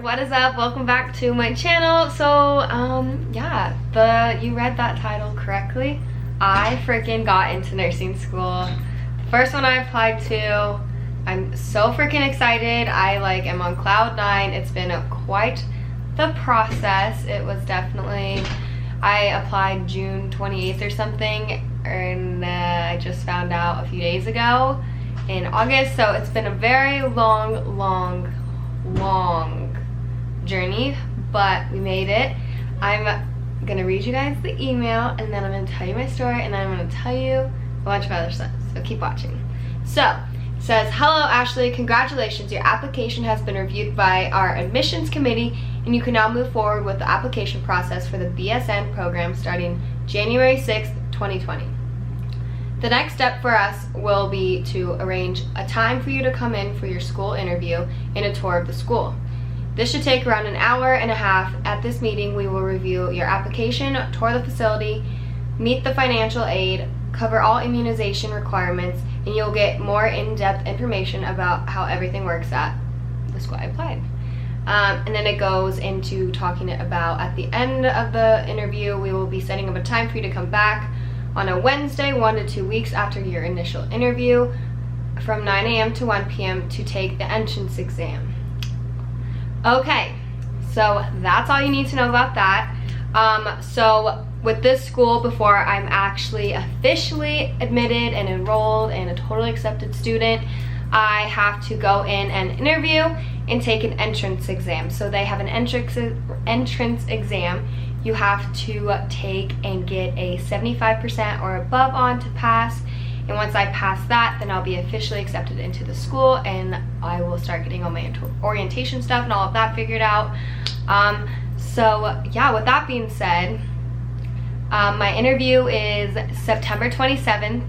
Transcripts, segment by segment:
what is up? Welcome back to my channel. So yeah, you read that title correctly. I freaking got into nursing school. First one I applied to. I'm so freaking excited. I am on cloud 9. It's been quite the process. It was definitely, I applied June 28th or something, and I just found out a few days ago in August. So it's been a very long journey, but we made it. I'm gonna read you guys the email, and then I'm gonna tell you my story, and then I'm gonna tell you a bunch of other stuff, so keep watching. So it says, hello Ashley, congratulations, your application has been reviewed by our admissions committee and you can now move forward with the application process for the BSN program starting January 6th, 2020. The next step for us will be to arrange a time for you to come in for your school interview and a tour of the school. This should take around an hour and a half. At this meeting, we will review your application, tour the facility, meet the financial aid, cover all immunization requirements, and you'll get more in-depth information about how everything works at the school I applied. And then it goes into talking about, at the end of the interview, we will be setting up a time for you to come back on a Wednesday, 1 to 2 weeks after your initial interview, from 9 a.m. to 1 p.m. to take the entrance exam. Okay, so that's all you need to know about that. So with this school, before I'm actually officially admitted and enrolled and a totally accepted student, I have to go in and interview and take an entrance exam. So they have an entrance exam you have to take and get a 75% or above on to pass. And once I pass that, then I'll be officially accepted into the school, and I will start getting all my orientation stuff and all of that figured out. So yeah, with that being said, my interview is September 27th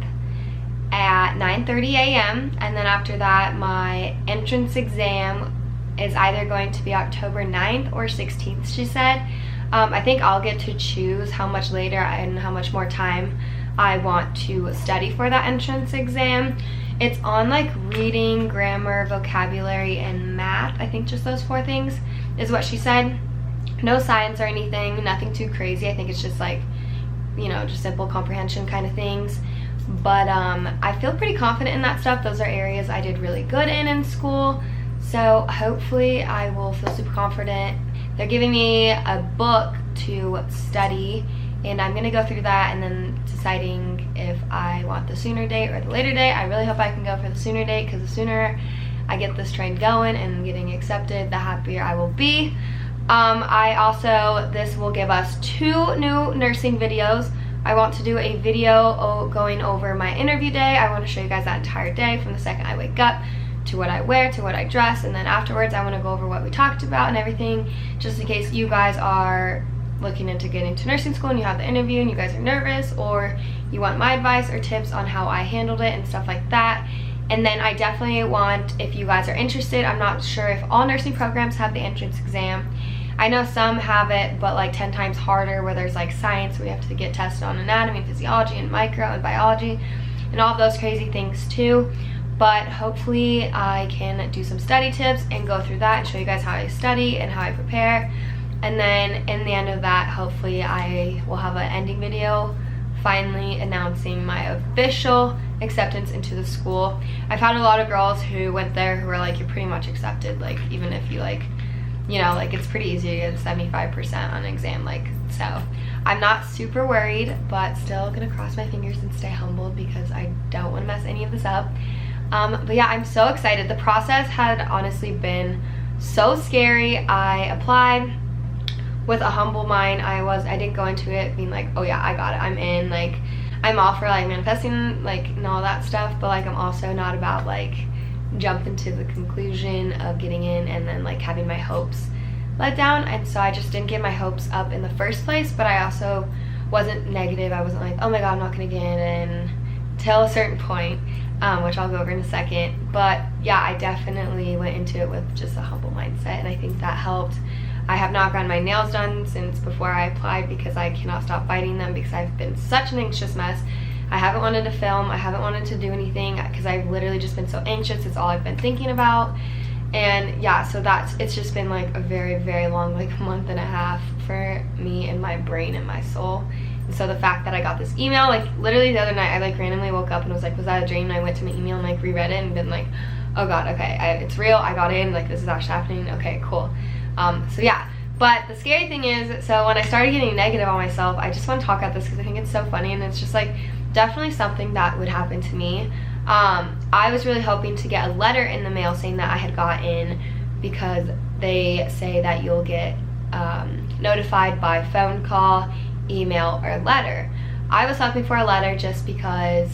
at 9:30 a.m. and then after that, my entrance exam is either going to be October 9th or 16th, she said. I think I'll get to choose how much later and how much more time I want to study for that entrance exam. It's on reading, grammar, vocabulary, and math. I think just those 4 things is what she said. No science or anything, nothing too crazy. I think it's just just simple comprehension kind of things. But I feel pretty confident in that stuff. Those are areas I did really good in school. So hopefully I will feel super confident. They're giving me a book to study, and I'm gonna go through that and then deciding if I want the sooner date or the later date. I really hope I can go for the sooner date, because the sooner I get this train going and getting accepted, the happier I will be. This will give us 2 new nursing videos. I want to do a video going over my interview day. I want to show you guys that entire day, from the second I wake up to what I wear, to what I dress, and then afterwards I want to go over what we talked about and everything, just in case you guys are looking into getting to nursing school and you have the interview and you guys are nervous, or you want my advice or tips on how I handled it and stuff like that. And then I definitely want, if you guys are interested, I'm not sure if all nursing programs have the entrance exam. I know some have it, but 10 times harder, where there's science, where you have to get tested on anatomy and physiology and micro and biology and all of those crazy things too. But hopefully I can do some study tips and go through that and show you guys how I study and how I prepare. And then in the end of that, hopefully I will have an ending video finally announcing my official acceptance into the school. I've had a lot of girls who went there who are you're pretty much accepted, even if you it's pretty easy to get a 75% on an exam, so I'm not super worried, but still gonna cross my fingers and stay humbled because I don't want to mess any of this up. But yeah, I'm so excited. The process had honestly been so scary. I applied with a humble mind. I didn't go into it being oh yeah, I got it, I'm in. I'm all for manifesting and all that stuff, but I'm also not about jumping to the conclusion of getting in and then having my hopes let down. And so I just didn't get my hopes up in the first place, but I also wasn't negative. I wasn't oh my god, I'm not gonna get in till a certain point, which I'll go over in a second. But yeah, I definitely went into it with just a humble mindset, and I think that helped. I have not gotten my nails done since before I applied because I cannot stop fighting them, because I've been such an anxious mess. I haven't wanted to film, I haven't wanted to do anything because I've literally just been so anxious. It's all I've been thinking about. And yeah, so it's just been like a very, very long like month and a half for me and my brain and my soul. And so the fact that I got this email, like literally the other night I like randomly woke up and was like, was that a dream? And I went to my email and like reread it and been like, oh god, okay, it's real, I got in, like this is actually happening, okay, cool. So yeah, but the scary thing is, so when I started getting negative on myself, I just want to talk about this because I think it's so funny, and it's just like definitely something that would happen to me. I was really hoping to get a letter in the mail saying that I had got in, because they say that you'll get notified by phone call, email, or letter. I was hoping for a letter just because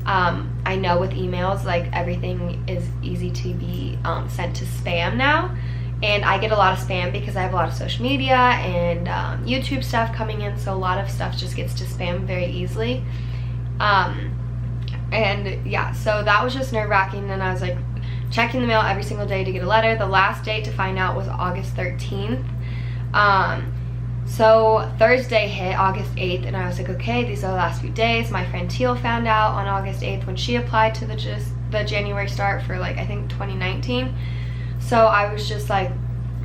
I know with emails, like everything is easy to be sent to spam now, and I get a lot of spam because I have a lot of social media and YouTube stuff coming in, so a lot of stuff just gets to spam very easily. And yeah, so that was just nerve-wracking, and I was like checking the mail every single day to get a letter. The last date to find out was August 13th. So Thursday hit, August 8th, and I was like, okay, these are the last few days. My friend Teal found out on August 8th when she applied to the January start for like, I think 2019. So I was just like,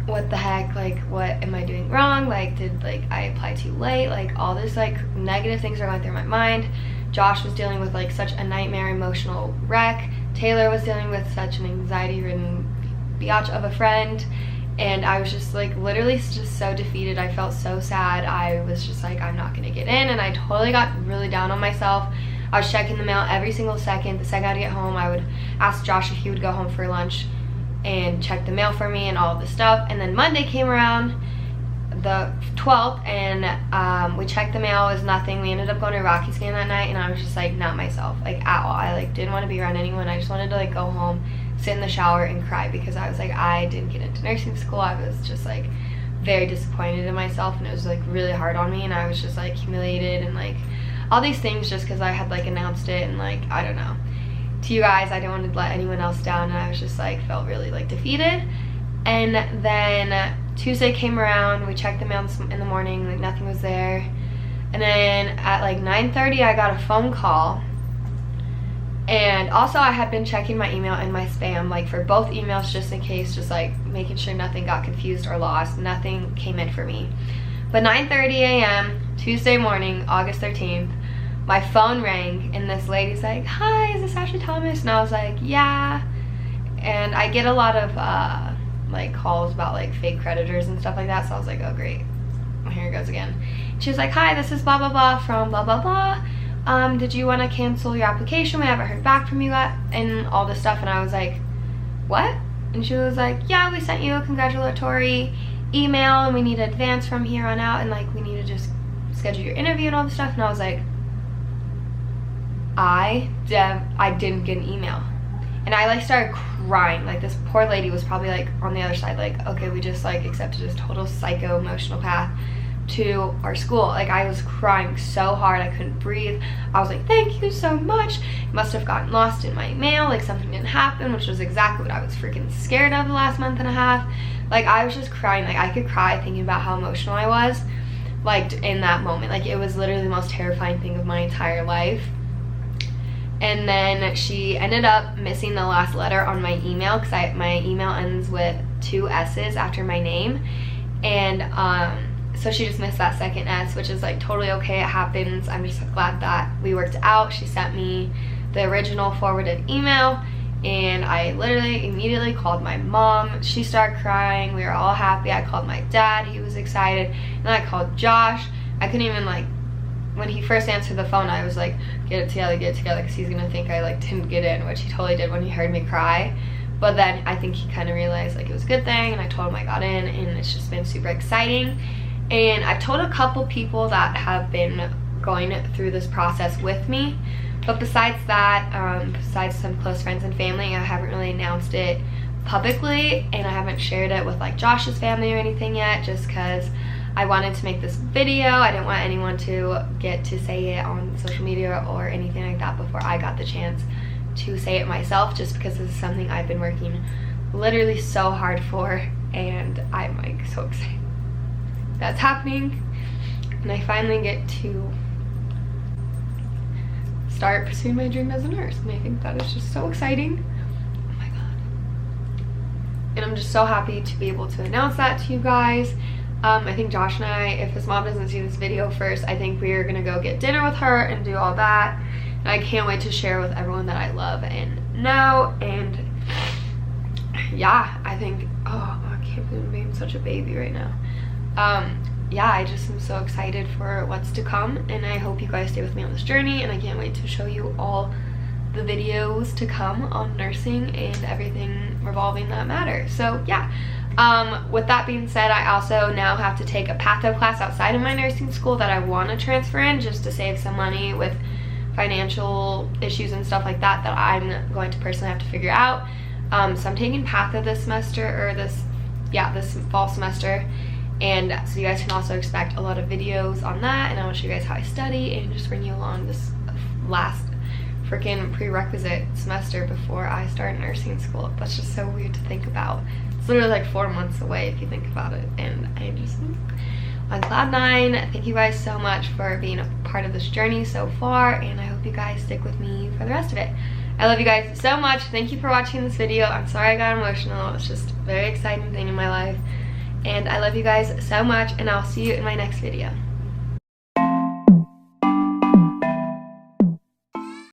what the heck, like what am I doing wrong? Like did like I apply too late? Like all this like negative things are going through my mind. Josh was dealing with like such a nightmare emotional wreck. Taylor was dealing with such an anxiety-ridden biatch of a friend. And I was just like literally just so defeated. I felt so sad. I was just like, I'm not gonna get in, and I totally got really down on myself. I was checking the mail every single second. The second I'd get home, I would ask Josh if he would go home for lunch and check the mail for me and all of this stuff. And then Monday came around, the 12th, and we checked the mail. It was nothing. We ended up going to a Rockies game that night, and I was just like not myself, like at all. I like didn't want to be around anyone. I just wanted to like go home, sit in the shower, and cry, because I was like, I didn't get into nursing school. I was just like very disappointed in myself, and it was like really hard on me, and I was just like humiliated and like all these things just because I had like announced it, and like I don't know, to you guys, I didn't want to let anyone else down, and I was just like felt really like defeated. And then Tuesday came around, we checked the mail in the morning, like nothing was there. And then at like 9:30 I got a phone call. And also I had been checking my email and my spam, like for both emails, just in case, just like making sure nothing got confused or lost. Nothing came in for me. But 9:30 a.m. Tuesday morning, August 13th, my phone rang, and this lady's like, hi, is this Ashley Thomas? And I was like, yeah. And I get a lot of like calls about like fake creditors and stuff like that, so I was like, oh great, well, here it goes again. She was like, hi, this is blah blah blah from blah blah blah. Did you want to cancel your application? We haven't heard back from you yet, and all this stuff. And I was like, what? And she was like, yeah, we sent you a congratulatory email, and we need advance from here on out, and like we need to just schedule your interview and all this stuff. And I was like, I didn't get an email. And I like started crying. Like this poor lady was probably like on the other side, like, okay, we just like accepted this total psycho emotional path to our school. Like I was crying so hard I couldn't breathe. I was like, thank you so much. It must have gotten lost in my mail, like something didn't happen, which was exactly what I was freaking scared of the last month and a half. Like I was just crying. Like I could cry thinking about how emotional I was like in that moment. Like it was literally the most terrifying thing of my entire life. And then she ended up missing the last letter on my email, because my email ends with 2 S's after my name. And so she just missed that second S, which is like totally okay, it happens. I'm just glad that we worked out. She sent me the original forwarded email, and I literally immediately called my mom. She started crying. We were all happy. I called my dad. He was excited. And then I called Josh. I couldn't even like, when he first answered the phone, I was like, get it together, because he's gonna think I like didn't get in, which he totally did when he heard me cry. But then I think he kind of realized like it was a good thing, and I told him I got in, and it's just been super exciting. And I've told a couple people that have been going through this process with me, but besides that, besides some close friends and family, I haven't really announced it publicly, and I haven't shared it with like Josh's family or anything yet, just because I wanted to make this video. I didn't want anyone to get to say it on social media or anything like that before I got the chance to say it myself, just because this is something I've been working literally so hard for, and I'm like so excited that's happening, and I finally get to start pursuing my dream as a nurse, and I think that is just so exciting. Oh my god. And I'm just so happy to be able to announce that to you guys. I think Josh and I, if his mom doesn't see this video first, I think we are gonna go get dinner with her and do all that. And I can't wait to share with everyone that I love and know. And yeah, I think, oh, I can't believe I'm being such a baby right now. Yeah, I just am so excited for what's to come, and I hope you guys stay with me on this journey, and I can't wait to show you all the videos to come on nursing and everything revolving that matter. So yeah, with that being said, I also now have to take a patho class outside of my nursing school that I want to transfer in just to save some money with financial issues and stuff like that I'm going to personally have to figure out. So I'm taking patho this semester, or this fall semester, and so you guys can also expect a lot of videos on that, and I want to show you guys how I study and just bring you along this last freaking prerequisite semester before I start nursing school. That's just so weird to think about. It's literally like 4 months away if you think about it, and I just on cloud 9. Thank you guys so much for being a part of this journey so far, and I hope you guys stick with me for the rest of it. I love you guys so much. Thank you for watching this video. I'm sorry I got emotional. It's just a very exciting thing in my life. And I love you guys so much, and I'll see you in my next video.